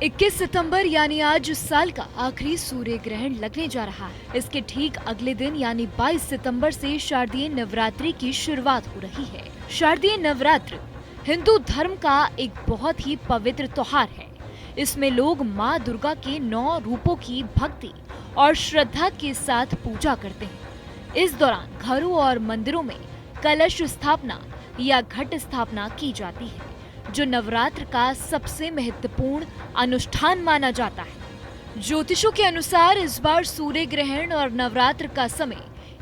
21 सितंबर यानी आज उस साल का आखिरी सूर्य ग्रहण लगने जा रहा है। इसके ठीक अगले दिन यानी 22 सितंबर से शारदीय नवरात्रि की शुरुआत हो रही है। शारदीय नवरात्र हिंदू धर्म का एक बहुत ही पवित्र त्योहार है। इसमें लोग माँ दुर्गा के 9 रूपों की भक्ति और श्रद्धा के साथ पूजा करते हैं। इस दौरान घरों और मंदिरों में कलश स्थापना या घट स्थापना की जाती है, जो नवरात्र का सबसे महत्वपूर्ण अनुष्ठान माना जाता है। ज्योतिषों के अनुसार इस बार सूर्य ग्रहण और नवरात्र का समय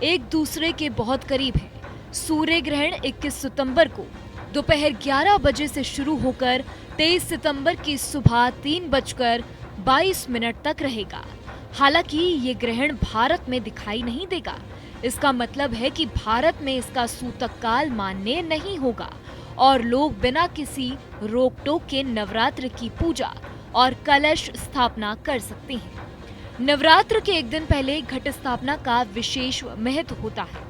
एक दूसरे के बहुत करीब है। सूर्य ग्रहण 21 सितंबर को दोपहर 11 बजे से शुरू होकर 23 सितंबर की सुबह 3:22 तक रहेगा। हालांकि ये ग्रहण भारत में दिखाई नहीं देगा। इसका मतलब है कि भारत में इसका सूतक काल मान्य नहीं होगा और लोग बिना किसी रोक टोक के नवरात्र की पूजा और कलश स्थापना कर सकते हैं। नवरात्र के एक दिन पहले घट स्थापना का विशेष महत्व होता है।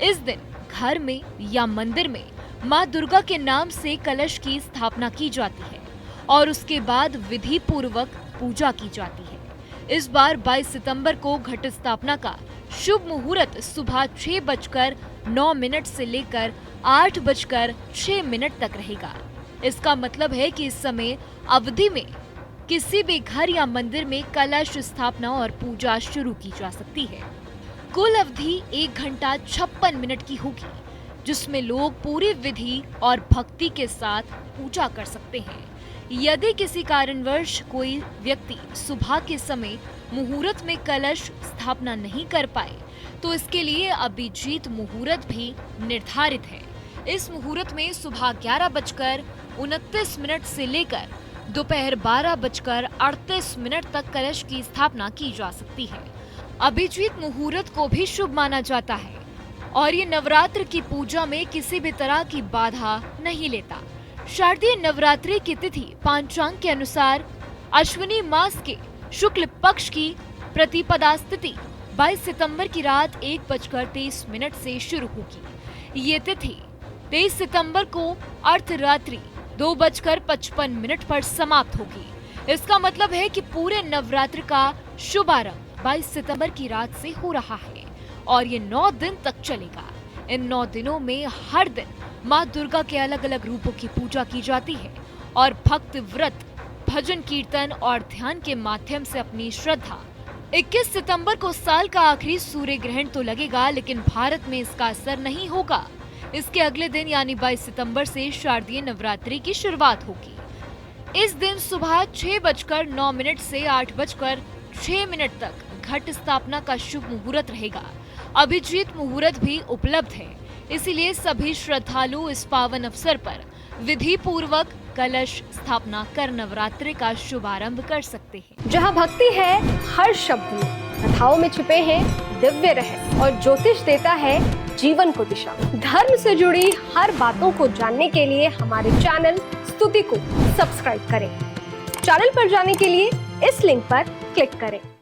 इस दिन घर में या मंदिर में माँ दुर्गा के नाम से कलश की स्थापना की जाती है और उसके बाद विधि पूर्वक पूजा की जाती है। इस बार 22 सितंबर को घट स्थापना का शुभ मुहूर्त सुबह 6:09 से लेकर 8:06 तक रहेगा। इसका मतलब है कि इस समय अवधि में किसी भी घर या मंदिर में कलश स्थापना और पूजा शुरू की जा सकती है। कुल अवधि 1 घंटा 56 मिनट की होगी, जिसमें लोग पूरी विधि और भक्ति के साथ पूजा कर सकते हैं। यदि किसी कारणवश कोई व्यक्ति सुबह के समय मुहूर्त में कलश स्थापना नहीं कर पाए, तो इसके लिए अभिजीत मुहूर्त भी निर्धारित है। इस मुहूर्त में सुबह 11:29 से लेकर दोपहर 12:38 तक कलश की स्थापना की जा सकती है। अभिजीत मुहूर्त को भी शुभ माना जाता है और ये नवरात्र की पूजा में किसी भी तरह की बाधा नहीं लेता। शारदीय नवरात्रि की तिथि पंचांग के अनुसार अश्विनी मास के शुक्ल पक्ष की प्रतिपदा तिथि 22 सितंबर की रात 1:23 से शुरू होगी। ये तिथि 23 सितंबर को अर्धरात्रि 2:55 पर समाप्त होगी। इसका मतलब है कि पूरे नवरात्र का शुभारंभ 22 सितंबर की रात से हो रहा है और ये 9 दिन तक चलेगा। इन 9 दिनों में हर दिन माँ दुर्गा के अलग अलग रूपों की पूजा की जाती है और भक्त व्रत, भजन कीर्तन और ध्यान के माध्यम से अपनी श्रद्धा। 21 सितंबर को साल का आखिरी सूर्य ग्रहण तो लगेगा, लेकिन भारत में इसका असर नहीं होगा। इसके अगले दिन यानी 22 सितंबर से शारदीय नवरात्रि की शुरुआत होगी। इस दिन सुबह 6:09 से 8:06 तक घट स्थापना का शुभ मुहूर्त रहेगा। अभिजीत मुहूर्त भी उपलब्ध है, इसीलिए सभी श्रद्धालु इस पावन अवसर पर विधि पूर्वक कलश स्थापना कर नवरात्रि का शुभारंभ कर सकते हैं। जहाँ भक्ति है हर शब्द में, कथाओं में छुपे हैं दिव्य रहस्य और ज्योतिष देता है जीवन को दिशा। धर्म से जुड़ी हर बातों को जानने के लिए हमारे चैनल स्तुति को सब्सक्राइब करें। चैनल पर जाने के लिए इस लिंक पर क्लिक करें।